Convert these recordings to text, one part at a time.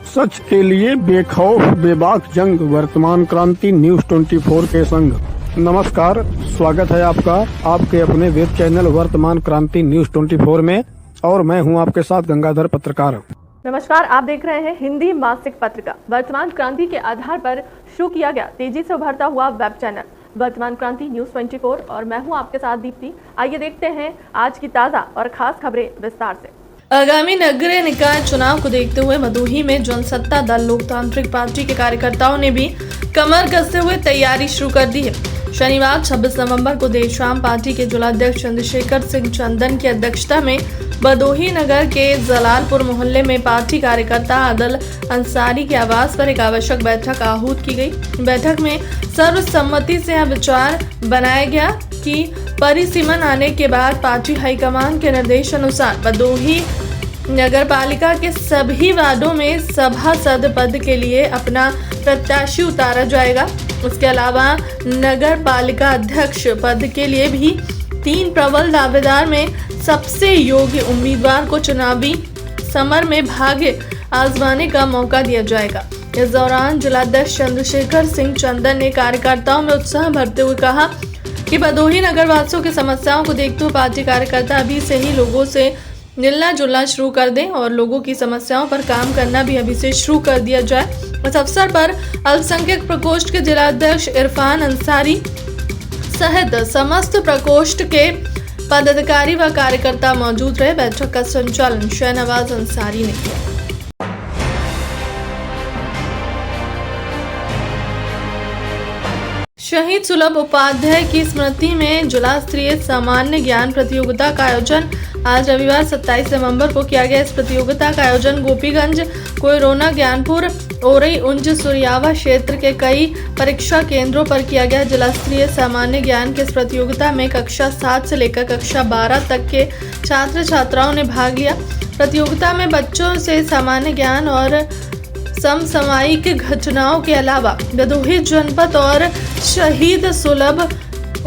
सच के लिए बेखौफ बेबाक जंग, वर्तमान क्रांति न्यूज 24 के संग। नमस्कार, स्वागत है आपका आपके अपने वेब चैनल वर्तमान क्रांति न्यूज 24 में, और मैं हूं आपके साथ गंगाधर पत्रकार। नमस्कार, आप देख रहे हैं हिंदी मासिक पत्रिका वर्तमान क्रांति के आधार पर शुरू किया गया तेजी से उभरता हुआ वेब चैनल वर्तमान क्रांति न्यूज 24, और मैं हूं आपके साथ दीप्ति। आइए देखते हैं आज की ताजा और खास खबरें विस्तार से। आगामी नगरीय निकाय चुनाव को देखते हुए भदोही में जनसत्ता दल लोकतांत्रिक पार्टी के कार्यकर्ताओं ने भी कमर कसते हुए तैयारी शुरू कर दी है। शनिवार 26 नवंबर को देर शाम पार्टी के जिलाध्यक्ष चंद्रशेखर सिंह चंदन की अध्यक्षता में भदोही नगर के जलालपुर मोहल्ले में पार्टी कार्यकर्ता आदिल अंसारी के आवास पर एक आवश्यक बैठक आहूत की गई। बैठक में सर्वसम्मति से यह विचार बनाया गया कि परिसीमन आने के बाद पार्टी हाईकमान के निर्देश अनुसार भदोही नगर पालिका के सभी वार्डों में सभासद पद के लिए अपना प्रत्याशी उतारा जाएगा। उसके अलावा नगर पालिका अध्यक्ष पद के लिए भी 3 प्रबल दावेदार में सबसे योग्य उम्मीदवार को चुनावी समर में भाग्य आजमाने का मौका दिया जाएगा। इस दौरान जिलाध्यक्ष चंद्रशेखर सिंह चंदन ने कार्यकर्ताओं में उत्साह भरते हुए कहा कि भदोही नगर वासियों की समस्याओं को देखते हुए पार्टी कार्यकर्ता अभी से ही लोगों से मिलना जुलना शुरू कर दें और लोगों की समस्याओं पर काम करना भी अभी से शुरू कर दिया जाए। इस अवसर पर अल्पसंख्यक प्रकोष्ठ के जिलाध्यक्ष इरफान अंसारी सहित समस्त प्रकोष्ठ के पदाधिकारी व कार्यकर्ता मौजूद रहे। बैठक का संचालन शहनवाज अंसारी ने किया। शहीद सुलभ उपाध्याय की स्मृति में जिला स्तरीय सामान्य ज्ञान प्रतियोगिता का आयोजन आज रविवार 27 नवंबर को किया गया। इस प्रतियोगिता का आयोजन गोपीगंज, कोयरोना, ज्ञानपुर, ओरई, उंज, सुरियावा क्षेत्र के कई परीक्षा केंद्रों पर किया गया। जिला स्तरीय सामान्य ज्ञान की इस प्रतियोगिता में कक्षा 7 से लेकर कक्षा 12 तक के छात्र छात्राओं ने भाग लिया। प्रतियोगिता में बच्चों से सामान्य ज्ञान और समसामयिक घटनाओं के अलावा भदोही जनपद और शहीद सुलभ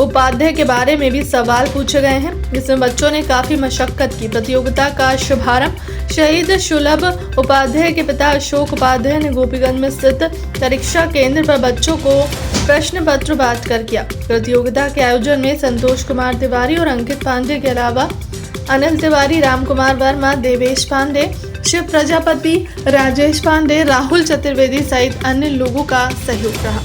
उपाध्याय के बारे में भी सवाल पूछे गए हैं, जिसमें बच्चों ने काफी मशक्कत की। प्रतियोगिता का शुभारंभ शहीद सुलभ उपाध्याय के पिता अशोक उपाध्याय ने गोपीगंज में स्थित परीक्षा केंद्र पर बच्चों को प्रश्न पत्र बांट कर किया। प्रतियोगिता के आयोजन में संतोष कुमार तिवारी और अंकित पांडे के अलावा अनिल तिवारी, राम कुमार वर्मा, देवेश पांडे, शिव प्रजापति, राजेश पांडे, राहुल चतुर्वेदी सहित अन्य लोगों का सहयोग रहा।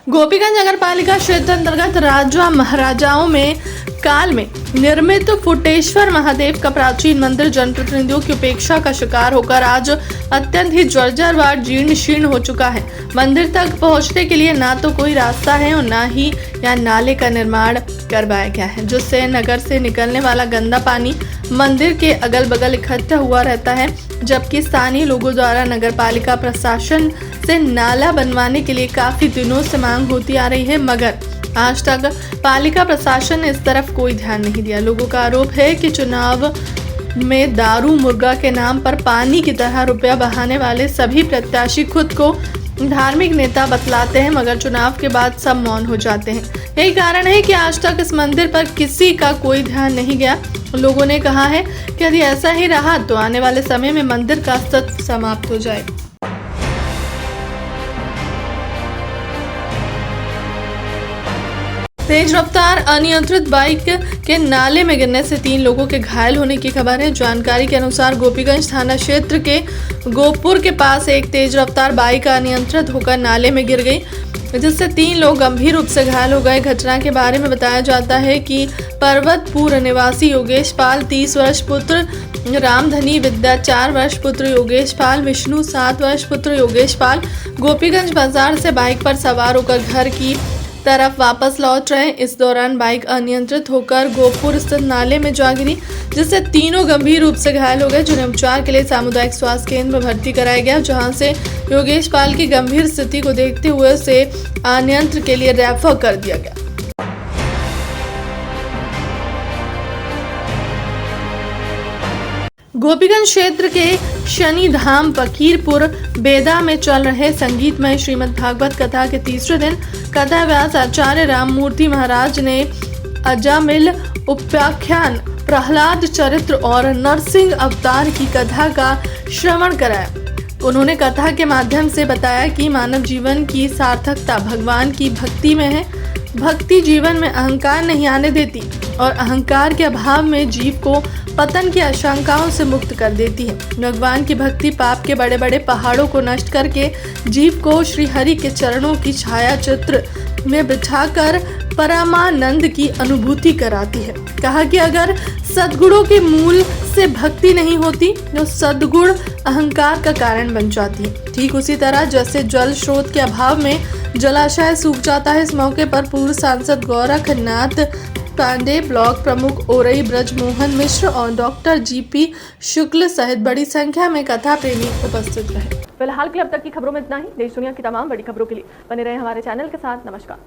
गोपीगंज नगर पालिका क्षेत्र अंतर्गत राजा महाराजाओं में काल में निर्मित फुटेश्वर महादेव का प्राचीन मंदिर जनप्रतिनिधियों की उपेक्षा का शिकार होकर आज अत्यंत ही जर्जर व जीर्ण शीर्ण हो चुका है। मंदिर तक पहुंचने के लिए ना तो कोई रास्ता है और ना ही यहाँ नाले का निर्माण करवाया गया है, जिससे नगर से निकलने वाला गंदा पानी मंदिर के अगल बगल इकट्ठा हुआ रहता है। जबकि स्थानीय लोगों द्वारा नगर पालिका प्रशासन से नाला बनवाने के लिए काफी दिनों से मांग होती आ रही है, मगर आज तक पालिका प्रशासन ने इस तरफ कोई ध्यान नहीं दिया। लोगों का आरोप है कि चुनाव में दारू मुर्गा के नाम पर पानी की तरह रुपया बहाने वाले सभी प्रत्याशी खुद को धार्मिक नेता बतलाते हैं, मगर चुनाव के बाद सब मौन हो जाते हैं। यही कारण है कि आज तक इस मंदिर पर किसी का कोई ध्यान नहीं गया। लोगों ने कहा है कि यदि ऐसा ही रहा तो आने वाले समय में मंदिर का अस्तित्व समाप्त हो जाए। तेज रफ्तार अनियंत्रित बाइक के नाले में गिरने से 3 लोगों के घायल होने की खबर है। जानकारी के अनुसार गोपीगंज थाना क्षेत्र के गोपुर के पास एक तेज रफ्तार बाइक अनियंत्रित होकर नाले में गिर गई, जिससे 3 लोग गंभीर रूप से घायल हो गए। घटना के बारे में बताया जाता है कि पर्वतपुर निवासी योगेश पाल 30 वर्ष, पुत्र रामधनी विद्या 4 वर्ष, पुत्र योगेश पाल, विष्णु 7 वर्ष, पुत्र योगेश पाल गोपीगंज बाजार से बाइक पर सवार होकर घर की तरफ वापस लौट रहे। इस दौरान बाइक अनियंत्रित होकर गोपुर स्थित नाले में जा गिरी, जिससे तीनों गंभीर रूप से घायल हो गए, जिन्हें उपचार के लिए सामुदायिक स्वास्थ्य केंद्र में भर्ती कराया गया, जहां से योगेश पाल की गंभीर स्थिति को देखते हुए उसे अनियंत्रण के लिए रेफर कर दिया गया। गोपीगंज क्षेत्र के शनि धाम फकीरपुर बेदा में चल रहे संगीतमय श्रीमद् भागवत कथा के तीसरे दिन कथा व्यास आचार्य राममूर्ति महाराज ने अजामिल उपाख्यान प्रहलाद चरित्र और नरसिंह अवतार की कथा का श्रवण कराया। उन्होंने कथा के माध्यम से बताया कि मानव जीवन की सार्थकता भगवान की भक्ति में है। भक्ति जीवन में अहंकार नहीं आने देती और अहंकार के अभाव में जीव को पतन की आशंकाओं से मुक्त कर देती है। भगवान की भक्ति पाप के बड़े बड़े पहाड़ों को नष्ट करके जीव को श्री हरि के चरणों की छाया चित्र में बिठाकर परमानंद की अनुभूति कराती है। कहा कि अगर सद्गुणों के मूल से भक्ति नहीं होती तो सद्गुण अहंकार का कारण बन जाती है। ठीक उसी तरह जैसे जल स्रोत के अभाव में जलाशय सूख जाता है। इस मौके पर पूर्व सांसद गोरखनाथ पांडे, ब्लॉक प्रमुख ओरई ब्रजमोहन मिश्र और डॉक्टर जीपी शुक्ल सहित बड़ी संख्या में कथा प्रेमी उपस्थित रहे। फिलहाल के लिए अब तक की खबरों में इतना ही। देश दुनिया की तमाम बड़ी खबरों के लिए बने रहे हमारे चैनल के साथ। नमस्कार।